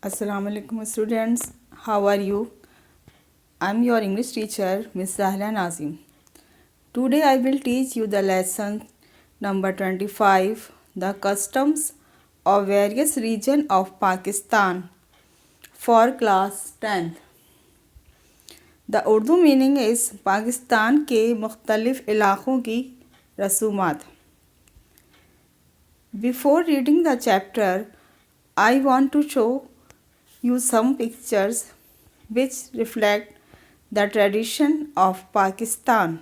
Assalamu alaikum students, how are you? I'm your English teacher, Miss Zahla Nazim. Today I will teach you the lesson number 25, the customs of various regions of Pakistan for class 10th. The Urdu meaning is Pakistan के मुख्तलिफ इलाक़ों की रसूमात. Before reading the chapter, I want to show you some pictures which reflect the tradition of Pakistan.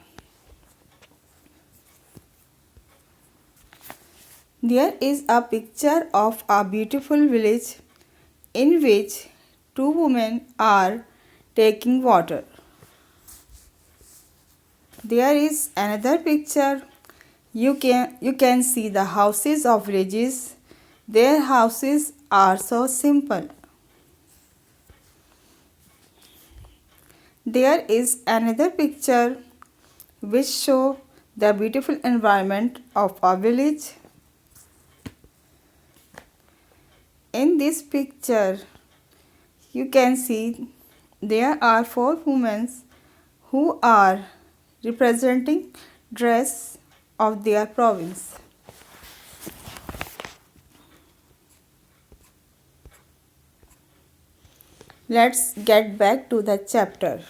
There is a picture of a beautiful village in which two women are taking water. There is another picture. You can see the houses of villages. Their houses are so simple. There is another picture which shows the beautiful environment of a village. In this picture, you can see there are four women who are representing dress of their province. Let's get back to the chapter.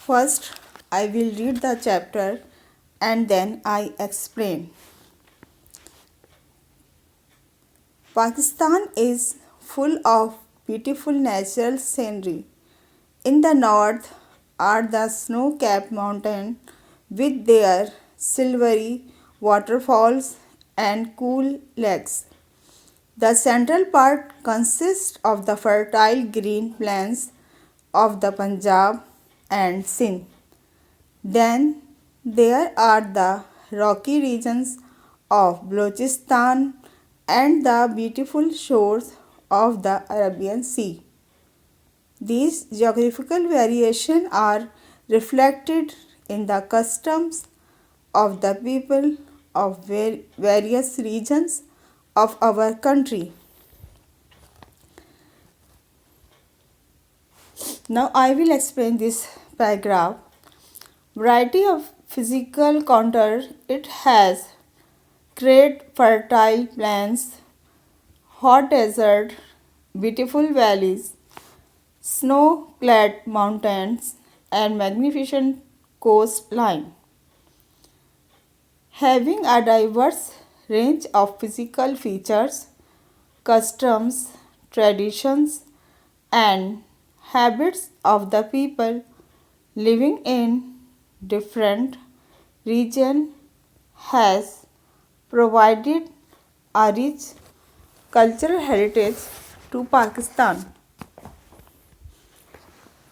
First, I will read the chapter and then I explain. Pakistan is full of beautiful natural scenery. In the north are the snow-capped mountains with their silvery waterfalls and cool lakes. The central part consists of the fertile green plains of the Punjab and Sindh. Then there are the rocky regions of Balochistan and the beautiful shores of the Arabian Sea. These geographical variations are reflected in the customs of the people of various regions of our country. Now I will explain this paragraph. Variety of physical contour. It has great fertile plains, hot desert, beautiful valleys, snow-clad mountains, and magnificent coastline. Having a diverse range of physical features, customs, traditions, and habits of the people living in different regions has provided a rich cultural heritage to Pakistan.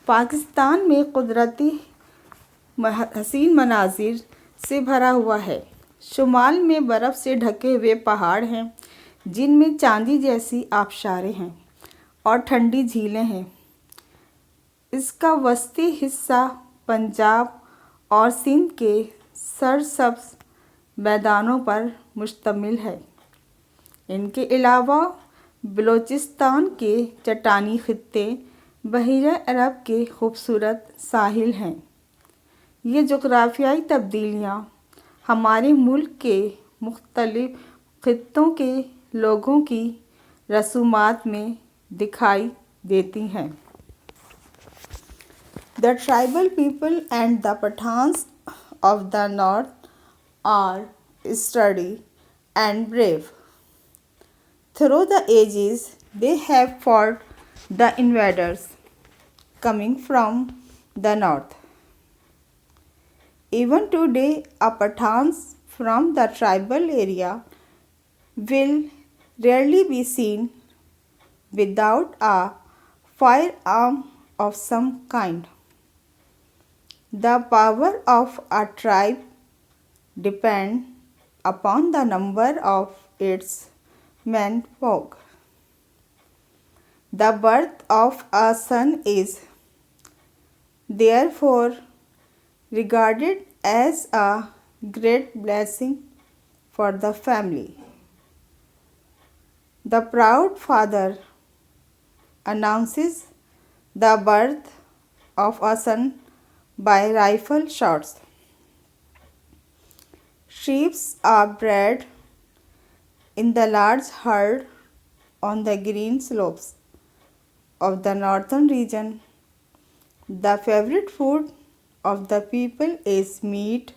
Pakistan में कुदरती हसीन मनाजिर से भरा हुआ है. शुमाल में बर्फ़ से ढके हुए पहाड़ हैं जिनमें चांदी जैसी आबशारें हैं और ठंडी झीलें हैं. इसका वस्ती हिस्सा पंजाब और सिंध के सरसब्ज़ मैदानों पर मुश्तमिल है. इनके अलावा बलूचिस्तान के चट्टानी खित्ते बहीरा अरब के खूबसूरत साहिल हैं. ये जोग्राफियाई तब्दीलियाँ हमारे मुल्क के मुख्तलिफ खित्तों के लोगों की रसूमात में दिखाई देती हैं. The tribal people and the Pathans of the north are sturdy and brave. Through the ages, they have fought the invaders coming from the north. Even today, a Pathans from the tribal area will rarely be seen without a firearm of some kind. The power of a tribe depends upon the number of its menfolk. The birth of a son is therefore regarded as a great blessing for the family. The proud father announces the birth of a son by rifle shots. Sheep are bred in the large herd on the green slopes of the northern region. The favorite food of the people is meat,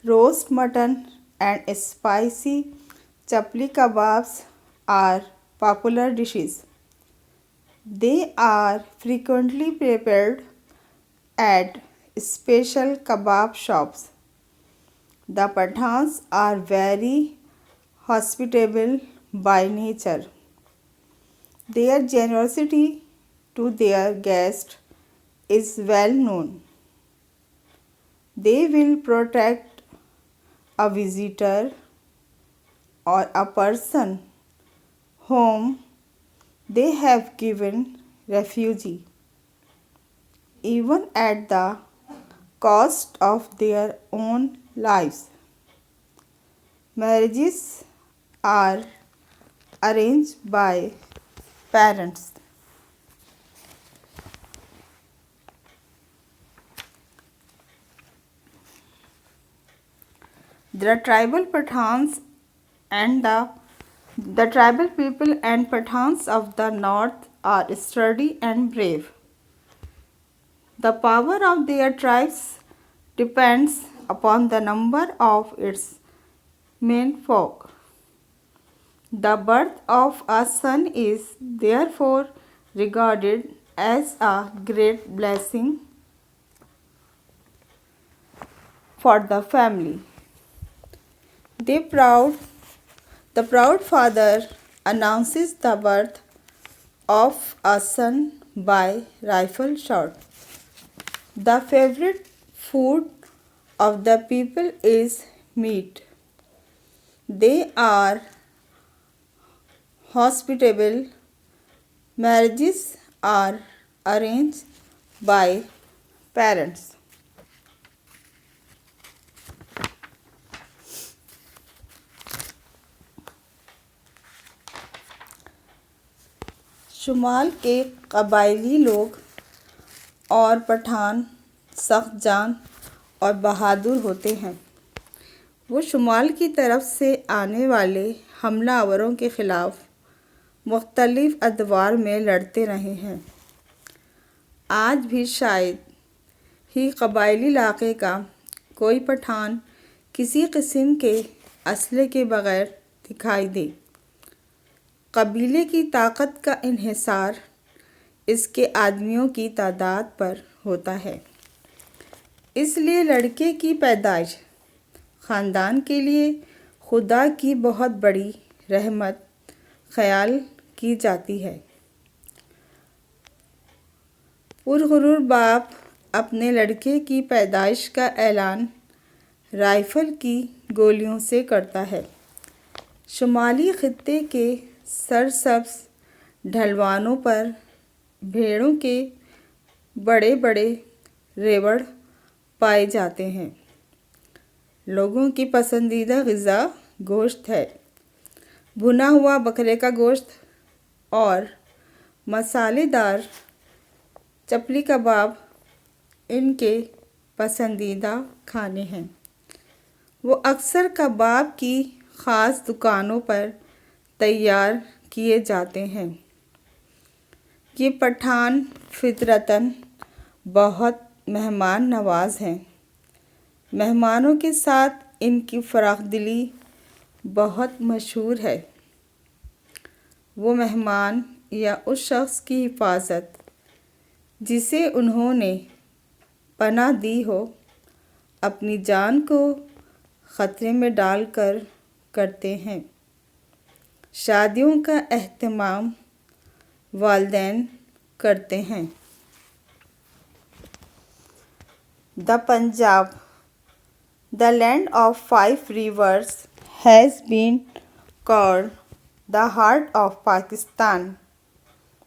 roast mutton, and spicy chapli kebabs are popular dishes. They are frequently prepared at special kebab shops. The Pathans are very hospitable by nature. Their generosity to their guests is well known. They will protect a visitor or a person whom they have given refuge, even at the cost of their own lives. Marriages are arranged by parents. The tribal Pathans and the tribal people and Pathans of the north are sturdy and brave. The power of their tribes depends upon the number of its men folk. The birth of a son is therefore regarded as a great blessing for the family. The proud father announces the birth of a son by rifle shot. The favorite food of the people is meat. They are hospitable. Marriages are arranged by parents. शुमाल के कबायली लोग और पठान सख्त जान और बहादुर होते हैं। वो शुमाल की तरफ से आने वाले हमलावरों के ख़िलाफ़ मुख्तलिफ़ अदवार में लड़ते रहे हैं। आज भी शायद ही कबायली इलाक़े का कोई पठान किसी किस्म के असले के बग़ैर दिखाई दे। कबीले की ताकत का इन्हिसार इसके आदमियों की तादाद पर होता है। इसलिए लड़के की पैदाइश ख़ानदान के लिए खुदा की बहुत बड़ी रहमत ख्याल की जाती है। पुरगुरूर बाप अपने लड़के की पैदाइश का ऐलान राइफ़ल की गोलियों से करता है। शुमाली खित्ते के सरसब्ज़ ढलवानों पर भेड़ों के बड़े बड़े रेवड़ पाए जाते हैं। लोगों की पसंदीदा ग़िज़ा गोश्त है। भुना हुआ बकरे का गोश्त और मसालेदार चपली कबाब इनके पसंदीदा खाने हैं। वो अक्सर कबाब की ख़ास दुकानों पर तैयार किए जाते हैं। ये पठान फितरतन बहुत मेहमान नवाज़ हैं। मेहमानों के साथ इनकी फ़राख़दिली बहुत मशहूर है। वो मेहमान या उस शख्स की हिफाजत जिसे उन्होंने पनाह दी हो अपनी जान को ख़तरे में डालकर करते हैं। शादियों का एहतमाम वालिदैन करते हैं। The Punjab, the land of 5 rivers, has been called the heart of Pakistan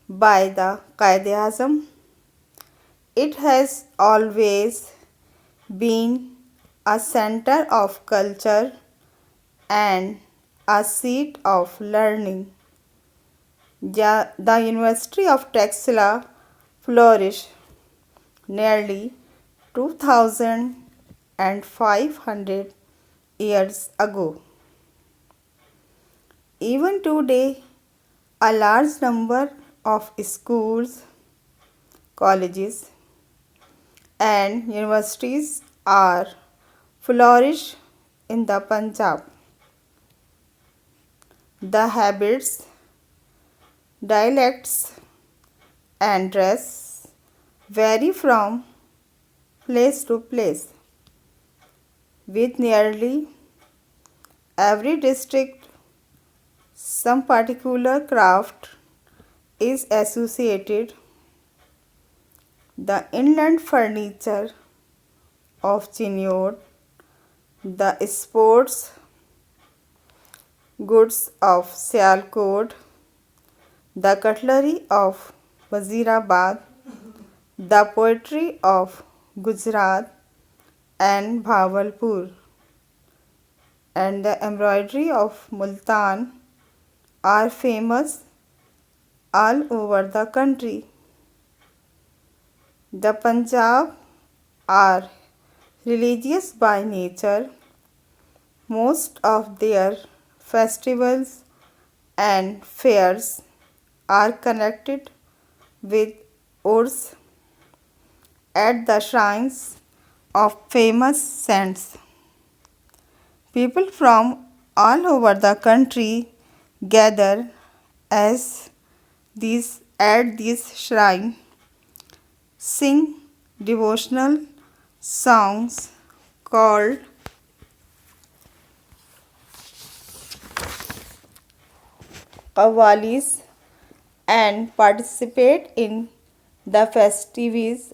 by the Quaid-e-Azam. It has always been a center of culture and a seat of learning. The University of Texila flourished nearly 2,500 years ago. Even today, a large number of schools, colleges, and universities are flourish in the Punjab. The habits, dialects, and dress vary from place to place, with nearly every district some particular craft is associated. The inland furniture of Chinnor, the sports goods of Sialkot, the cutlery of Wazirabad, the poetry of Gujarat and Bhavalpur, and the embroidery of Multan are famous all over the country. The Punjab are religious by nature. Most of their festivals and fairs are connected with Urs at the shrines of famous saints. People from all over the country gather as these at this shrine, sing devotional songs called qawwalis and participate in the festivities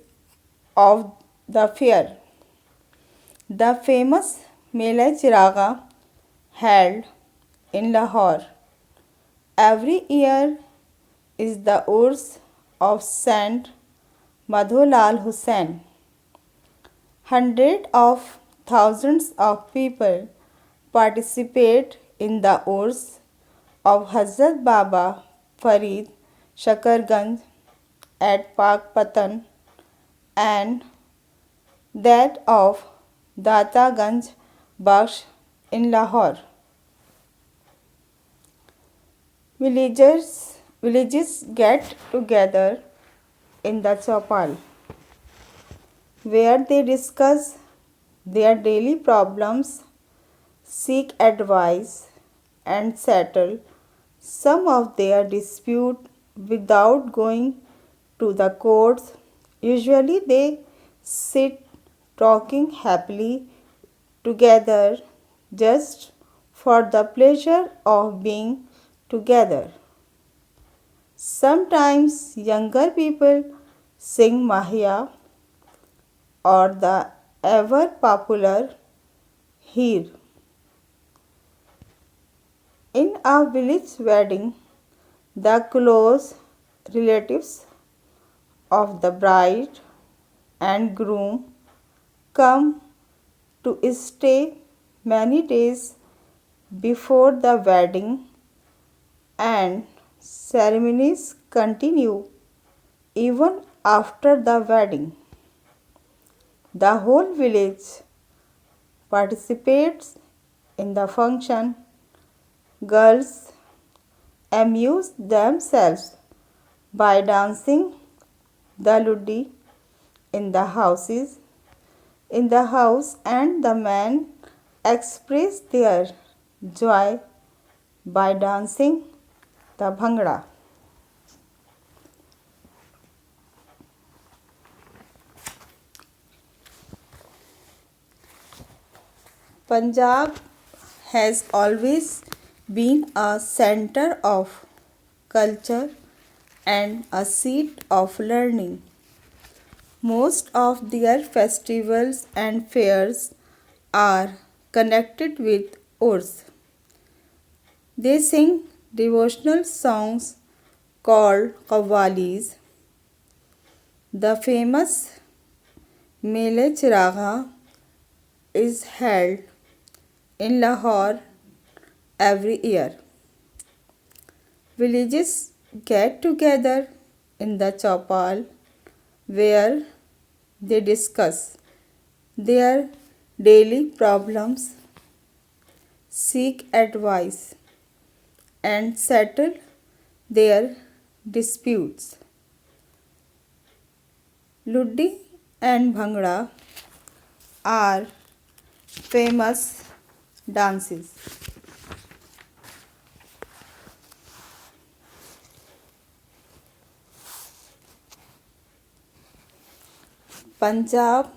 of the fair. The famous Mela Chiraga held in Lahore every year is the Urs of Saint Madholal Hussain. Hundreds of thousands of people participate in the Urs of Hazrat Baba Farid Shakarganj at Pakpatan and that of Data Ganj Bakhsh in Lahore. Villages get together in the Chopal where they discuss their daily problems, seek advice, and settle some of their dispute without going to the courts. Usually they sit talking happily together just for the pleasure of being together. Sometimes younger people sing Mahia or the ever popular Heer. In a village wedding, the close relatives of the bride and groom come to stay many days before the wedding, and ceremonies continue even after the wedding. The whole village participates in the function. Girls amuse themselves by dancing the Ludi in the house, and the men express their joy by dancing the Bhangra. Punjab has always been a center of culture and a seat of learning. Most of their festivals and fairs are connected with Urs. They sing devotional songs called qawwalis. The famous Mele Chiraga is held in Lahore every year. Villages get together in the chapel where they discuss their daily problems, seek advice, and settle their disputes. Luddi and Bhangra are famous dances. Punjab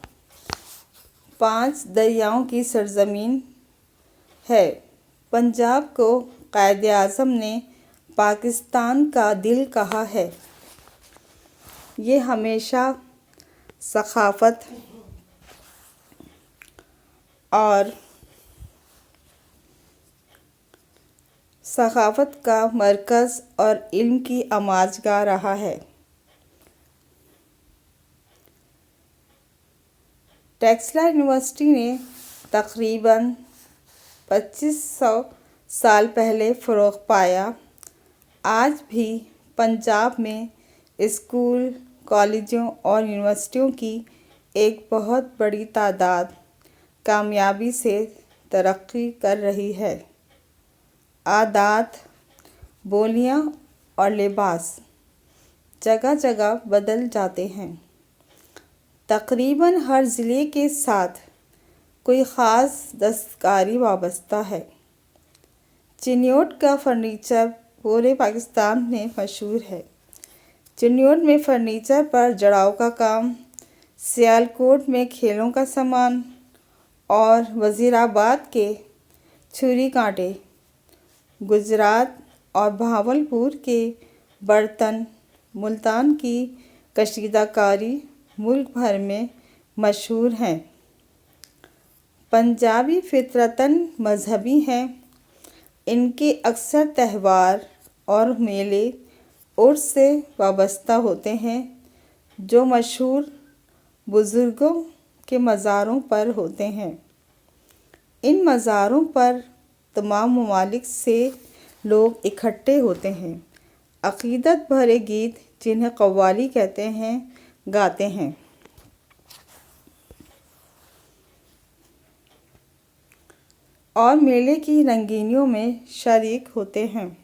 5 दरियाओं की सरजमीन है। पंजाब को कायद आज़म ने पाकिस्तान का दिल कहा है। ये हमेशा सखाफ़त का मरकज़ और इल्म की आमाजगाह रहा है। टेक्सला यूनिवर्सिटी ने तकरीबन 2500 साल पहले फ़रोग़ पाया। आज भी पंजाब में स्कूल, कॉलेजों और यूनिवर्सिटियों की एक बहुत बड़ी तादाद कामयाबी से तरक्की कर रही है। आदात, बोलियां और लिबास जगह जगह बदल जाते हैं। तकरीबन हर ज़िले के साथ कोई ख़ास दस्तकारी वाबस्ता है। चिन्योट का फ़र्नीचर पूरे पाकिस्तान में मशहूर है। चिन्योट में फ़र्नीचर पर जड़ाव का काम, सियालकोट में खेलों का सामान और वज़ीराबाद के छुरी कांटे, गुजरात और बहावलपुर के बर्तन, मुल्तान की कशीदाकारी मुल्क भर में मशहूर हैं। पंजाबी फ़ितरतन मज़हबी हैं। इनके अक्सर त्यौहार और मेले उर्स से वाबस्ता होते हैं जो मशहूर बुज़ुर्गों के मज़ारों पर होते हैं। इन मज़ारों पर तमाम ममालिक से लोग इकट्ठे होते हैं। अक़ीदत भरे गीत जिन्हें कव्वाली कहते हैं गाते हैं। और मेले की रंगीनियों में शरीक होते हैं।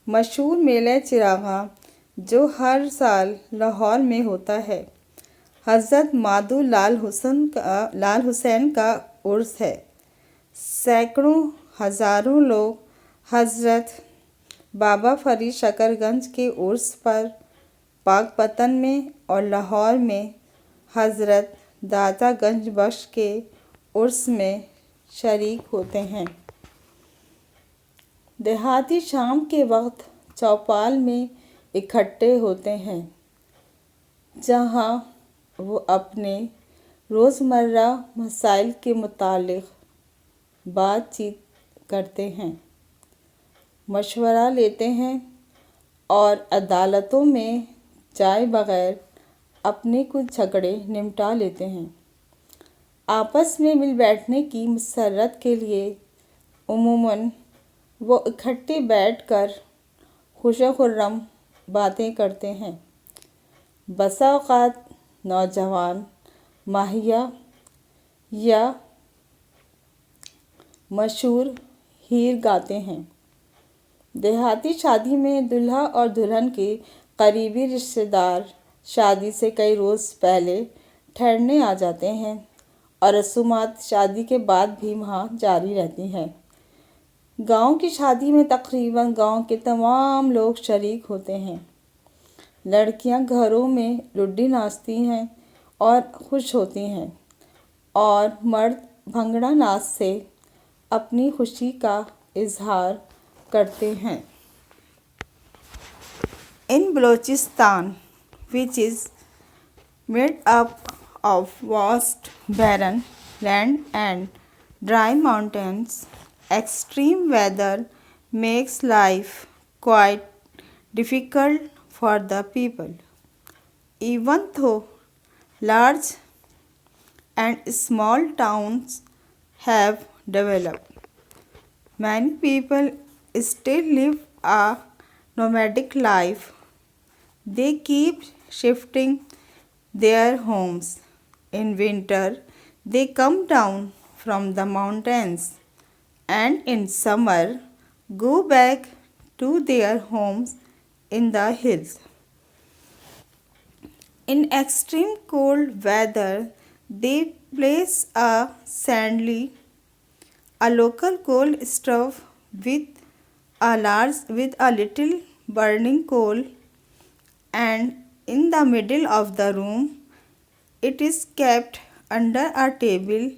मशहूर मेला चिरागा जो हर साल लाहौर में होता है, हज़रत मादू लाल हुसैन का उर्स है। सैकड़ों हज़ारों लोग हज़रत बाबा फ़रीद शकरगंज के उर्स पर, पाकपतन में और लाहौर में हज़रत दाता गंज बख्श के उर्स में शरीक होते हैं। देहाती शाम के वक्त चौपाल में इकट्ठे होते हैं जहां वो अपने रोज़मर्रा मसाइल के मुतालिक बातचीत करते हैं, मशवरा लेते हैं और अदालतों में जाए बग़ैर अपने कुछ झगड़े निपटा लेते हैं। आपस में मिल बैठने की मसरत के लिए उमूमन वो इकट्ठे बैठकर खुश-खुर्रम बातें करते हैं। बसा औक़ात नौजवान माहिया या मशहूर हीर गाते हैं। देहाती शादी में दूल्हा और दुल्हन के करीबी रिश्तेदार शादी से कई रोज़ पहले ठहरने आ जाते हैं और रसूमात शादी के बाद भी वहाँ जारी रहती हैं। गांव की शादी में तकरीबन गांव के तमाम लोग शरीक होते हैं। लड़कियां घरों में लुड्डी नाचती हैं और खुश होती हैं और मर्द भंगड़ा नाच से अपनी खुशी का इजहार करते हैं। In Balochistan, which is made up of vast barren land and dry mountains, extreme weather makes life quite difficult for the people. Even though large and small towns have developed, many people still live a nomadic life. They keep shifting their homes. In winter, they come down from the mountains, and in summer, go back to their homes in the hills. In extreme cold weather, they place a local coal stove with a little burning coal, and in the middle of the room it is kept under a table,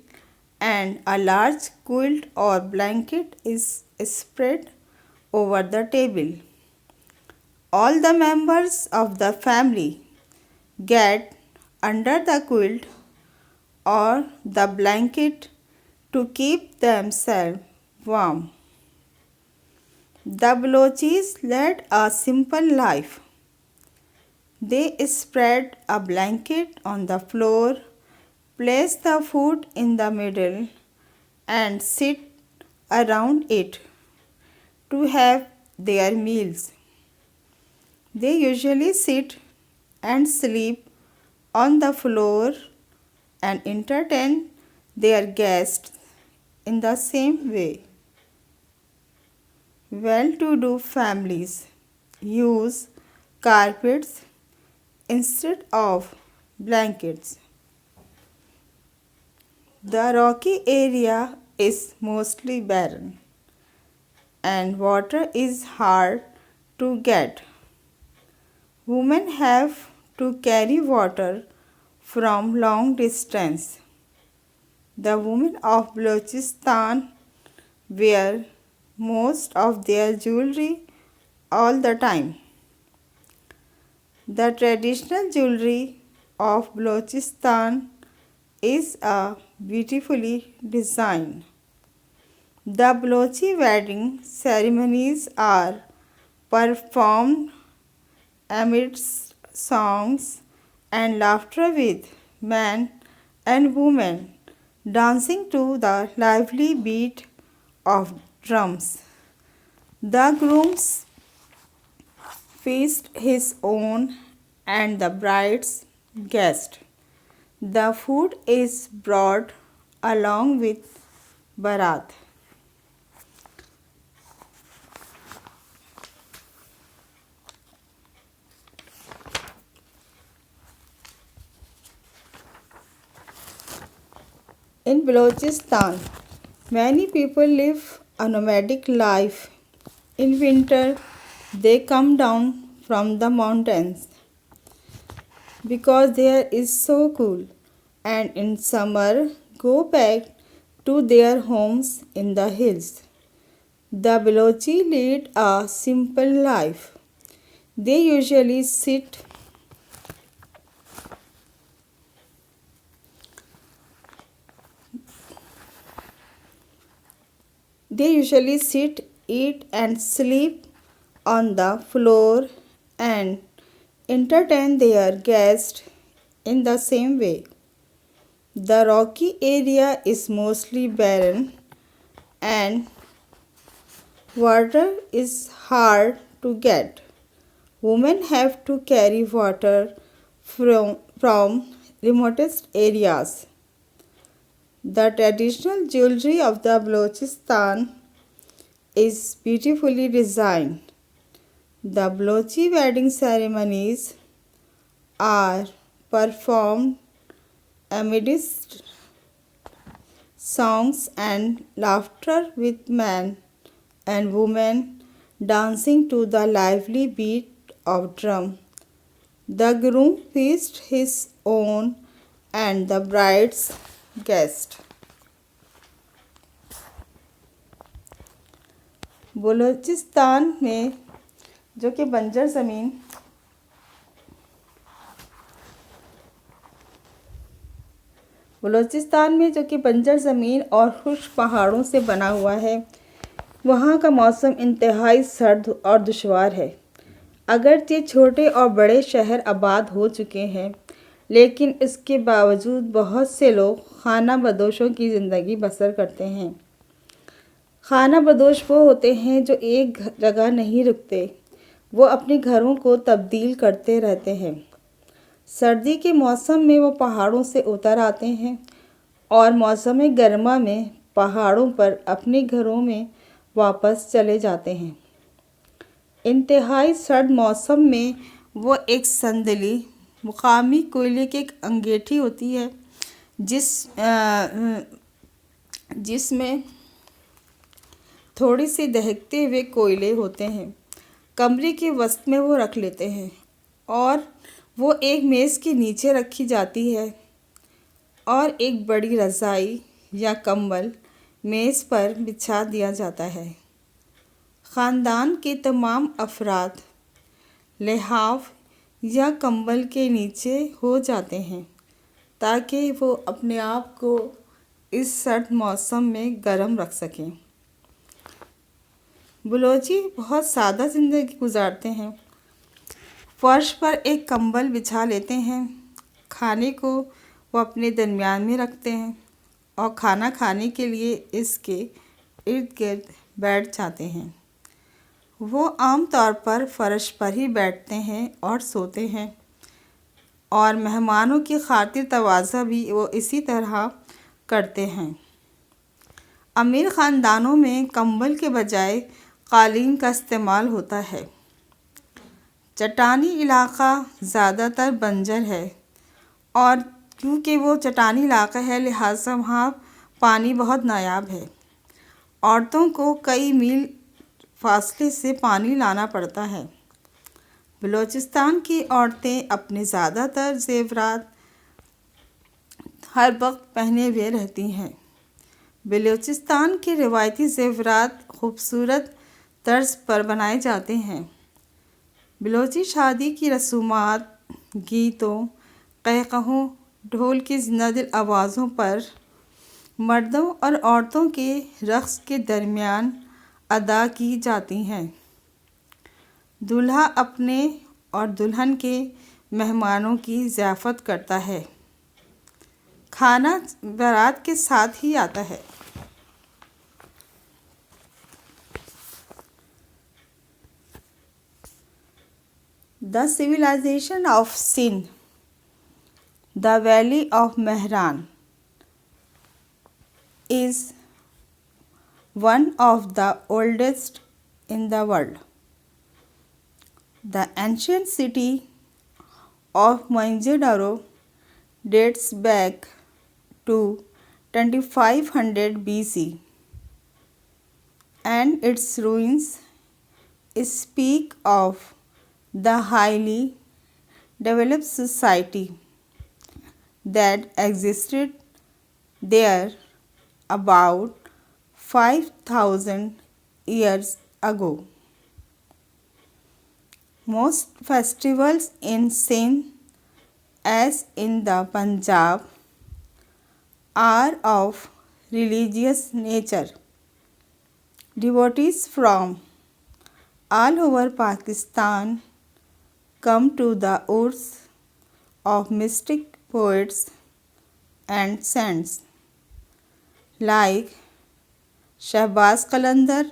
and a large quilt or blanket is spread over the table. All the members of the family get under the quilt or the blanket to keep themselves warm. The Balochis led a simple life. They spread a blanket on the floor, place the food in the middle, and sit around it to have their meals. They usually sit and sleep on the floor and entertain their guests in the same way. Well-to-do families use carpets instead of blankets. The rocky area is mostly barren, and water is hard to get. Women have to carry water from long distance. The women of Balochistan wear most of their jewelry all the time. The traditional jewelry of Balochistan is a beautifully designed. The Balochi wedding ceremonies are performed amidst songs and laughter, with men and women dancing to the lively beat of drums. The groom's feast his own and the bride's guest. The food is brought along with barat. In Balochistan, many people live a nomadic life. In winter, they come down from the mountains because there is so cool, and in summer go back to their homes in the hills. The Balochi lead a simple life. They usually sit eat and sleep on the floor and entertain their guests in the same way. The rocky area is mostly barren, and water is hard to get. Women have to carry water from remotest areas. The traditional jewelry of the Balochistan is beautifully designed. The Balochi wedding ceremonies are performed amidst songs and laughter, with men and women dancing to the lively beat of drum. The groom feasts his own and the bride's guest. Balochistan में जो कि बंजर ज़मीन और खुश्क पहाड़ों से बना हुआ है, वहाँ का मौसम इंतहाई सर्द और दुश्वार है। अगरचे छोटे और बड़े शहर आबाद हो चुके हैं, लेकिन इसके बावजूद बहुत से लोग खाना बदोशों की ज़िंदगी बसर करते हैं। خانہ بدوش وہ ہوتے ہیں جو ایک جگہ نہیں رکتے، وہ اپنے گھروں کو تبدیل کرتے رہتے ہیں۔ سردی کے موسم میں وہ پہاڑوں سے اتر آتے ہیں اور موسم گرما میں پہاڑوں پر اپنے گھروں میں واپس چلے جاتے ہیں۔ انتہائی سرد موسم میں وہ ایک سندلی مقامی کوئلے کی ایک انگیٹھی ہوتی ہے جس میں تھوڑی سی دہکتے ہوئے کوئلے ہوتے ہیں، کمرے کے وسط میں وہ رکھ لیتے ہیں اور وہ ایک میز کے نیچے رکھی جاتی ہے اور ایک بڑی رضائی یا کمبل میز پر بچھا دیا جاتا ہے۔ خاندان کے تمام افراد لحاف یا کمبل کے نیچے ہو جاتے ہیں تاکہ وہ اپنے آپ کو اس سرد موسم میں گرم رکھ سکیں۔ بلوچی بہت سادہ زندگی گزارتے ہیں۔ فرش پر ایک کمبل بچھا لیتے ہیں، کھانے کو وہ اپنے درمیان میں رکھتے ہیں اور کھانا کھانے کے لیے اس کے ارد گرد بیٹھ جاتے ہیں۔ وہ عام طور پر فرش پر ہی بیٹھتے ہیں اور سوتے ہیں، اور مہمانوں کی خاطر تواضع بھی وہ اسی طرح کرتے ہیں۔ امیر خاندانوں میں کمبل کے بجائے قالین کا استعمال ہوتا ہے۔ چٹانی علاقہ زیادہ تر بنجر ہے، اور کیونکہ وہ چٹانی علاقہ ہے لہٰذا وہاں پانی بہت نایاب ہے۔ عورتوں کو کئی میل فاصلے سے پانی لانا پڑتا ہے۔ بلوچستان کی عورتیں اپنے زیادہ تر زیورات ہر وقت پہنے ہوئے رہتی ہیں۔ بلوچستان کے روایتی زیورات خوبصورت طرز پر بنائے جاتے ہیں۔ بلوچی شادی کی رسومات گیتوں، قہقہوں، ڈھول کی زندہ دل آوازوں پر مردوں اور عورتوں کے رقص کے درمیان ادا کی جاتی ہیں۔ دولہا اپنے اور دلہن کے مہمانوں کی ضیافت کرتا ہے۔ کھانا بارات کے ساتھ ہی آتا ہے۔ The civilization of Sindh, the Valley of Mehran, is one of the oldest in the world. The ancient city of Mohenjo-daro dates back to 2500 BC, and its ruins speak of the highly developed society that existed there about 5,000 years ago. Most festivals in Sindh, as in the Punjab, are of religious nature. Devotees from all over Pakistan come to the Urs of mystic poets and saints like Shahbaz Qalandar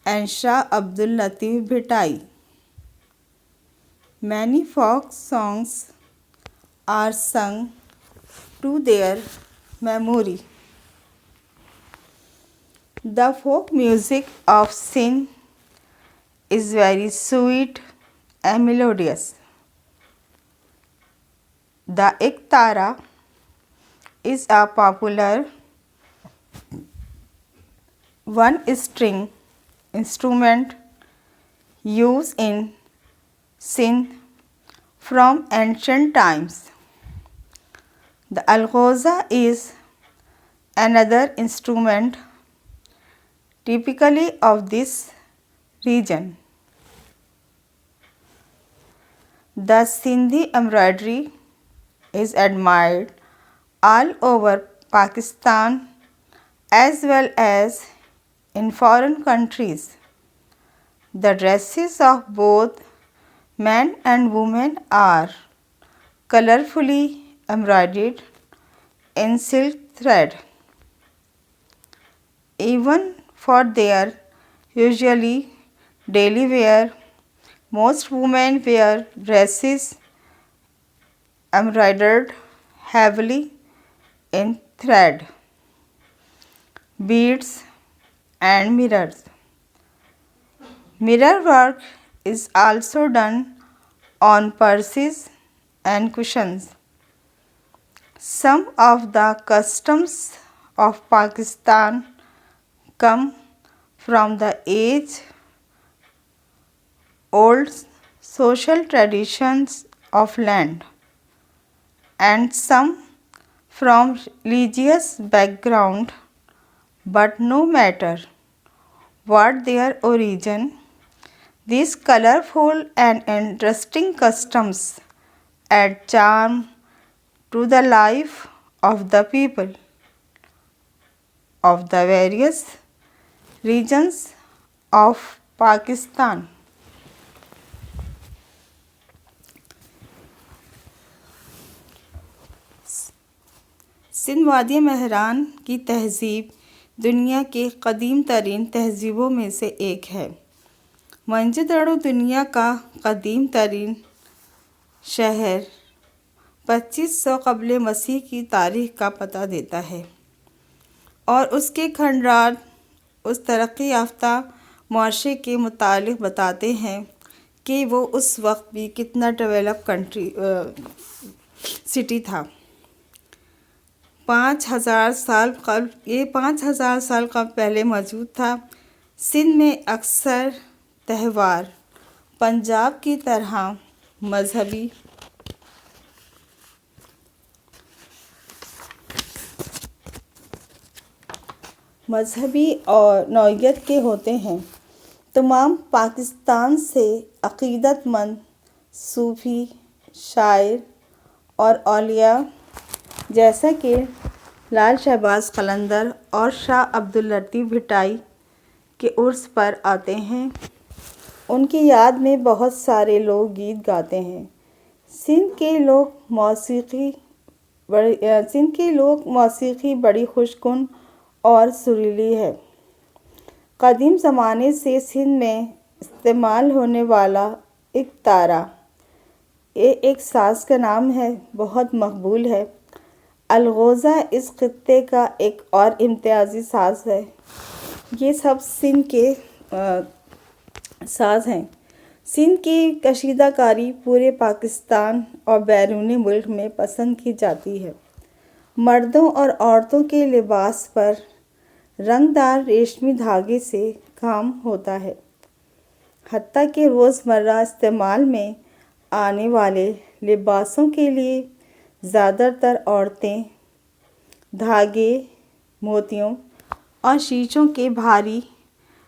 and Shah Abdul Latif Bhittai. Many folk songs are sung to their memory. The folk music of Sindh is very sweet and melodious. The Ektara is a popular one-string instrument used in Sindh from ancient times. The alghoza is another instrument typically of this region. The Sindhi embroidery is admired all over Pakistan as well as in foreign countries. The dresses of both men and women are colorfully embroidered in silk thread. Even for their usually daily wear. Most women wear dresses embroidered heavily in thread, beads, and mirrors. Mirror work is also done on purses and cushions. Some of the customs of Pakistan come from the age old social traditions of land, and some from religious background, but no matter what their origin, these colorful and interesting customs add charm to the life of the people of the various regions of Pakistan. Sindh وادی مہران کی تہذیب دنیا کی قدیم ترین تہذیبوں میں سے ایک ہے۔ موہنجو دڑو دنیا کا قدیم ترین شہر 2500 قبل مسیح کی تاریخ کا پتہ دیتا ہے، اور اس کے کھنڈرات اس ترقی یافتہ معاشرے کے متعلق بتاتے ہیں کہ وہ اس وقت بھی کتنا ڈیولپ سٹی تھا۔ 5000 سال قبل پہلے موجود تھا۔ سندھ میں اکثر تہوار پنجاب کی طرح مذہبی اور نوعیت کے ہوتے ہیں۔ تمام پاکستان سے عقیدت مند صوفی، شاعر اور اولیاء جیسا کہ لال شہباز قلندر اور شاہ عبداللطیف بھٹائی کے عرس پر آتے ہیں۔ ان کی یاد میں بہت سارے لوک گیت گاتے ہیں۔ سندھ کے لوک موسیقی بڑی خوشگوار اور سریلی ہے۔ قدیم زمانے سے سندھ میں استعمال ہونے والا ایک تارا، یہ ایک ساز کا نام ہے، بہت مقبول ہے۔ الغوزہ اس خطے کا ایک اور امتیازی ساز ہے۔ یہ سب سندھ کے ساز ہیں۔ سندھ کی کشیدہ کاری پورے پاکستان اور بیرون ملک میں پسند کی جاتی ہے۔ مردوں اور عورتوں کے لباس پر رنگ دار ریشمی دھاگے سے کام ہوتا ہے۔ حتیٰ کہ روزمرہ استعمال میں آنے والے لباسوں کے لیے زیادہ تر عورتیں دھاگے، موتیوں اور شیشوں کے بھاری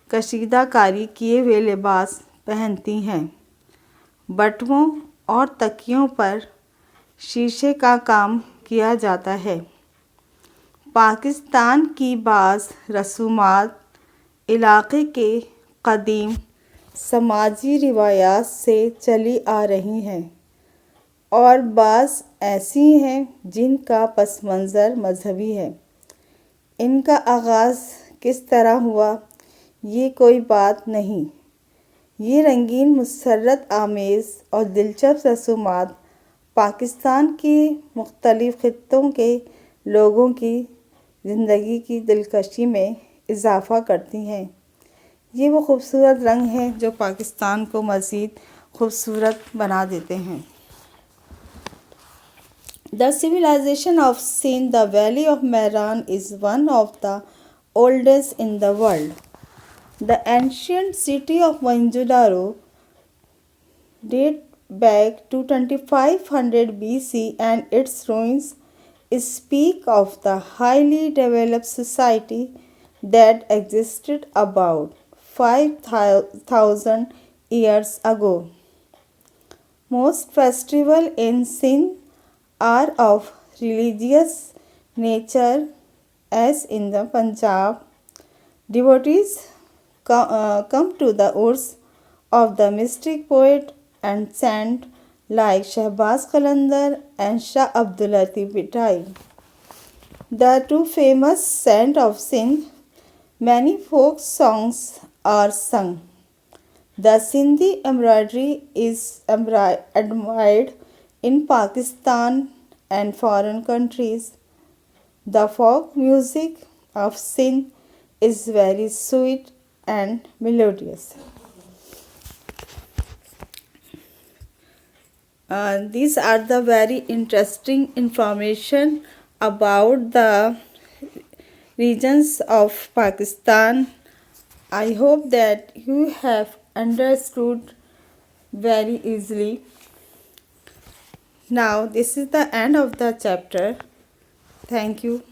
کشیدہ کاری کیے ہوئے لباس پہنتی ہیں۔ بٹووں اور تکیوں پر شیشے کا کام کیا جاتا ہے۔ پاکستان کی بعض رسومات علاقے کے قدیم سماجی روایات سے چلی آ رہی ہیں، اور بعض ایسی ہیں جن کا پس منظر مذہبی ہے۔ ان کا آغاز کس طرح ہوا، یہ کوئی بات نہیں۔ یہ رنگین، مسرت آمیز اور دلچسپ رسومات پاکستان کے مختلف خطوں کے لوگوں کی زندگی کی دلکشی میں اضافہ کرتی ہیں۔ یہ وہ خوبصورت رنگ ہیں جو پاکستان کو مزید خوبصورت بنا دیتے ہیں۔ The civilization of Sindh, the Valley of Mehran, is one of the oldest in the world. The ancient city of Mohenjo-daro dates back to 2500 BC, and its ruins speak of the highly developed society that existed about 5,000 years ago. Most festivals in Sindh are of religious nature, as in the Punjab. Devotees come to the urs of the mystic poet and saint like Shahbaz Qalandar and Shah Abdul Latif Bhittai. The two famous saints of Sindh, Many folk songs are sung. The Sindhi embroidery is admired in Pakistan and foreign countries. The folk music of Sindh is very sweet and melodious. These are the very interesting information about the regions of Pakistan. I hope that you have understood very easily. Now, this is the end of the chapter. Thank you.